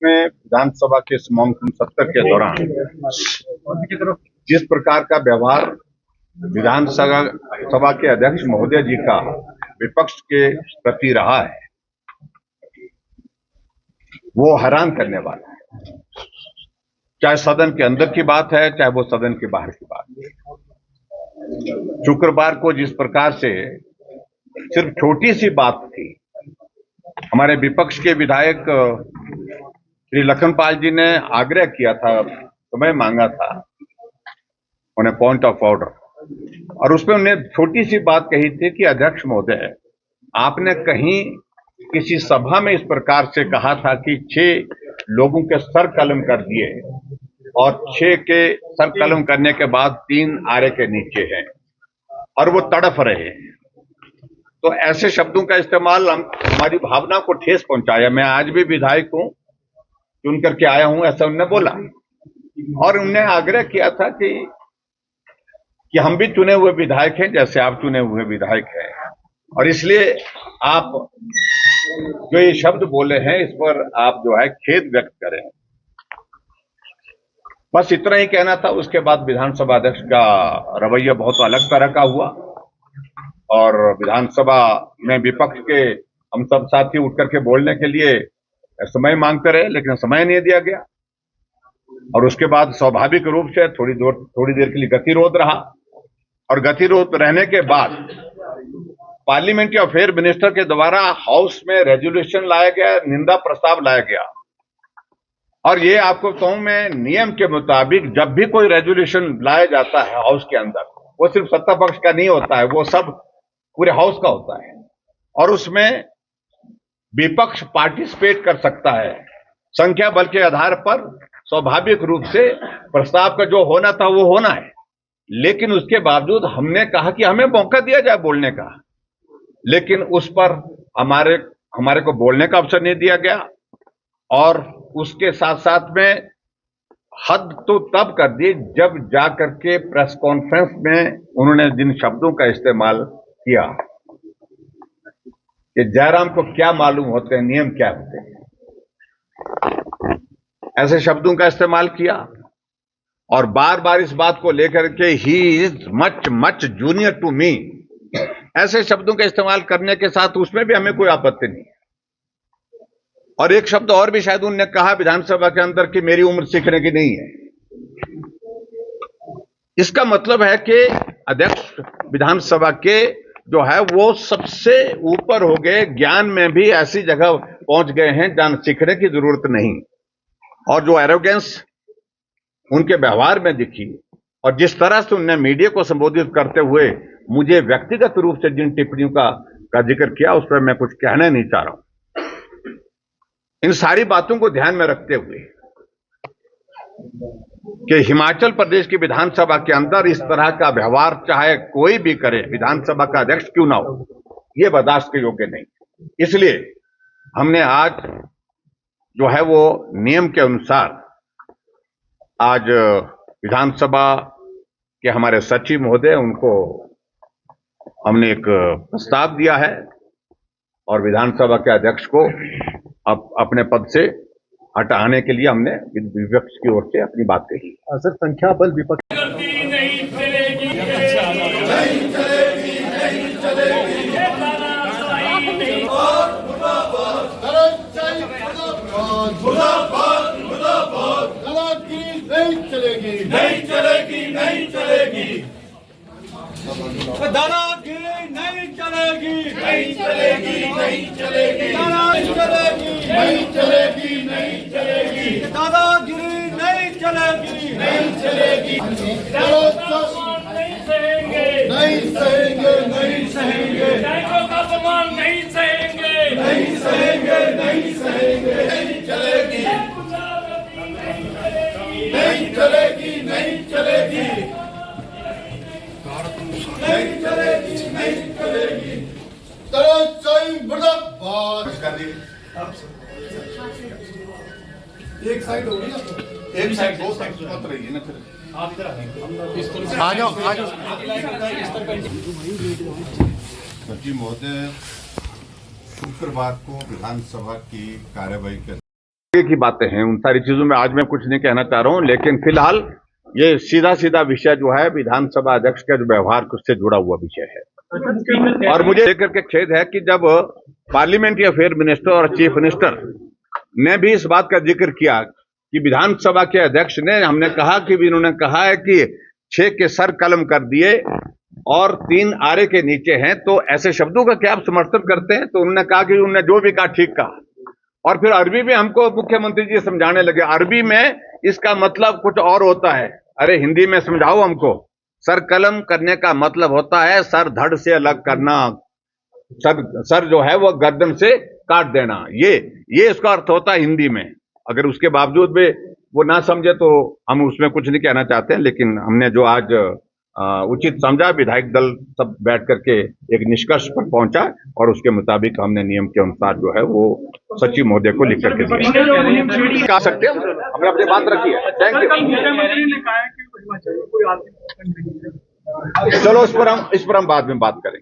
में विधानसभा के इस मॉनसून सत्र के दौरान जिस प्रकार का व्यवहार विधानसभा के अध्यक्ष महोदय जी का विपक्ष के प्रति रहा है, वो हैरान करने वाला है। चाहे सदन के अंदर की बात है, चाहे वो सदन के बाहर की बात है। शुक्रवार को जिस प्रकार से सिर्फ छोटी सी बात थी, हमारे विपक्ष के विधायक श्री लखनपाल जी ने आग्रह किया था, समय मांगा था उन्हें पॉइंट ऑफ ऑर्डर, और उसमें उन्हें छोटी सी बात कही थी कि अध्यक्ष महोदय, आपने कहीं किसी सभा में इस प्रकार से कहा था कि 6 लोगों के सर कलम कर दिए और 6 के सर कलम करने के बाद 3 आरे के नीचे हैं और वो तड़फ रहे हैं। तो ऐसे शब्दों का इस्तेमाल हमारी भावना को ठेस पहुंचाया। मैं आज भी विधायक हूं, चुन करके आया हूं, ऐसा उन्होंने बोला, और उन्होंने आग्रह किया था कि हम भी चुने हुए विधायक हैं जैसे आप चुने हुए विधायक हैं, और इसलिए आप जो ये शब्द बोले हैं इस पर आप जो है खेद व्यक्त करें। बस इतना ही कहना था। उसके बाद विधानसभा अध्यक्ष का रवैया बहुत अलग तरह का हुआ और विधानसभा में विपक्ष के हम सब साथी उठ करके बोलने के लिए समय मांगते रहे, लेकिन समय नहीं दिया गया। और उसके बाद स्वाभाविक रूप से थोड़ी देर के लिए गतिरोध रहा, और गतिरोध रहने के बाद पार्लियामेंट्री अफेयर मिनिस्टर के द्वारा हाउस में रेजोल्यूशन लाया गया, निंदा प्रस्ताव लाया गया। और ये आपको कहूं मैं, नियम के मुताबिक जब भी कोई रेजोल्यूशन लाया जाता है हाउस के अंदर, वो सिर्फ सत्ता पक्ष का नहीं होता है, वो सब पूरे हाउस का होता है, और उसमें विपक्ष पार्टिसिपेट कर सकता है संख्या बल के आधार पर। स्वाभाविक रूप से प्रस्ताव का जो होना था वो होना है, लेकिन उसके बावजूद हमने कहा कि हमें मौका दिया जाए बोलने का, लेकिन उस पर हमारे को बोलने का अवसर नहीं दिया गया। और उसके साथ साथ में हद तो तब कर दी जब जाकर के प्रेस कॉन्फ्रेंस में उन्होंने जिन शब्दों का इस्तेमाल किया कि जयराम को क्या मालूम होते हैं नियम क्या होते हैं, ऐसे शब्दों का इस्तेमाल किया। और बार बार इस बात को लेकर के ही is much much junior to me, ऐसे शब्दों का इस्तेमाल करने के साथ उसमें भी हमें कोई आपत्ति नहीं है। और एक शब्द और भी शायद उन्होंने कहा विधानसभा के अंदर कि मेरी उम्र सीखने की नहीं है। इसका मतलब है कि अध्यक्ष विधानसभा के जो है वो सबसे ऊपर हो गए, ज्ञान में भी ऐसी जगह पहुंच गए हैं जहां सीखने की जरूरत नहीं। और जो एरोगेंस उनके व्यवहार में दिखी और जिस तरह से उन्होंने मीडिया को संबोधित करते हुए मुझे व्यक्तिगत रूप से जिन टिप्पणियों का जिक्र किया, उस पर मैं कुछ कहना नहीं चाह रहा हूं। इन सारी बातों को ध्यान में रखते हुए कि हिमाचल प्रदेश की विधानसभा के अंदर इस तरह का व्यवहार चाहे कोई भी करे, विधानसभा का अध्यक्ष क्यों ना हो, यह बर्दाश्त के योग्य नहीं। इसलिए हमने आज जो है वो नियम के अनुसार आज विधानसभा के हमारे सचिव महोदय, उनको हमने एक प्रस्ताव दिया है और विधानसभा के अध्यक्ष को अपने पद से हटाने के लिए हमने विपक्ष की ओर से अपनी बात कही। सर, संख्या बल विपक्ष नहीं चलेगी दादागिरी नहीं चलेगी, नहीं चलेगी, नहीं चलेगी, नहीं चलेगी, नहीं चलेगी, नहीं चलेगी, दादागिरी नहीं चलेगी, नहीं चलेगी, नहीं सहेंगे, नहीं सहेंगे, नहीं सहेंगे, का अपमान नहीं सहेंगे, नहीं सहेंगे, नहीं सहेंगे, नहीं चलेगी, नहीं चलेगी, नहीं चलेगी, नहीं चलेगी, नहीं चलेगी। एक साइड होगी ना, एक साइड, दो साइड मत रहिए ना, फिर आप इधर आ जाओ, आ जाओ। सचिव महोदय, शुक्रवार को विधानसभा की कार्यवाही के की बातें हैं, उन सारी चीजों में आज मैं कुछ नहीं कहना चाह रहा हूं, लेकिन फिलहाल ये सीधा सीधा विषय जो है विधानसभा अध्यक्ष का जो व्यवहार उससे जुड़ा हुआ विषय है। और मुझे लेकर के खेद है कि जब पार्लियामेंट्री अफेयर मिनिस्टर और चीफ मिनिस्टर ने भी इस बात का जिक्र किया कि विधानसभा के अध्यक्ष ने, हमने कहा कि इन्होंने कहा है कि 6 के सर कलम कर दिए और 3 आरे के नीचे हैं, तो ऐसे शब्दों का क्या आप समर्थन करते हैं? तो उन्होंने कहा कि उन्होंने जो भी कहा ठीक कहा। और फिर अरबी में हमको मुख्यमंत्री जी समझाने लगे, अरबी में इसका मतलब कुछ और होता है। अरे हिंदी में समझाओ हमको। सर कलम करने का मतलब होता है सर धड़ से अलग करना, सर जो है वो गर्दन से काट देना, ये इसका अर्थ होता है हिंदी में। अगर उसके बावजूद भी वो ना समझे तो हम उसमें कुछ नहीं कहना चाहते हैं, लेकिन हमने जो आज उचित समझा, विधायक दल सब बैठ करके एक निष्कर्ष पर पहुंचा और उसके मुताबिक हमने नियम के अनुसार जो है वो सचिव महोदय को लिख करके दिया। कह सकते हैं, हमने अपनी बात रखी है। Thank you. चलो इस पर हम बाद में बात करें।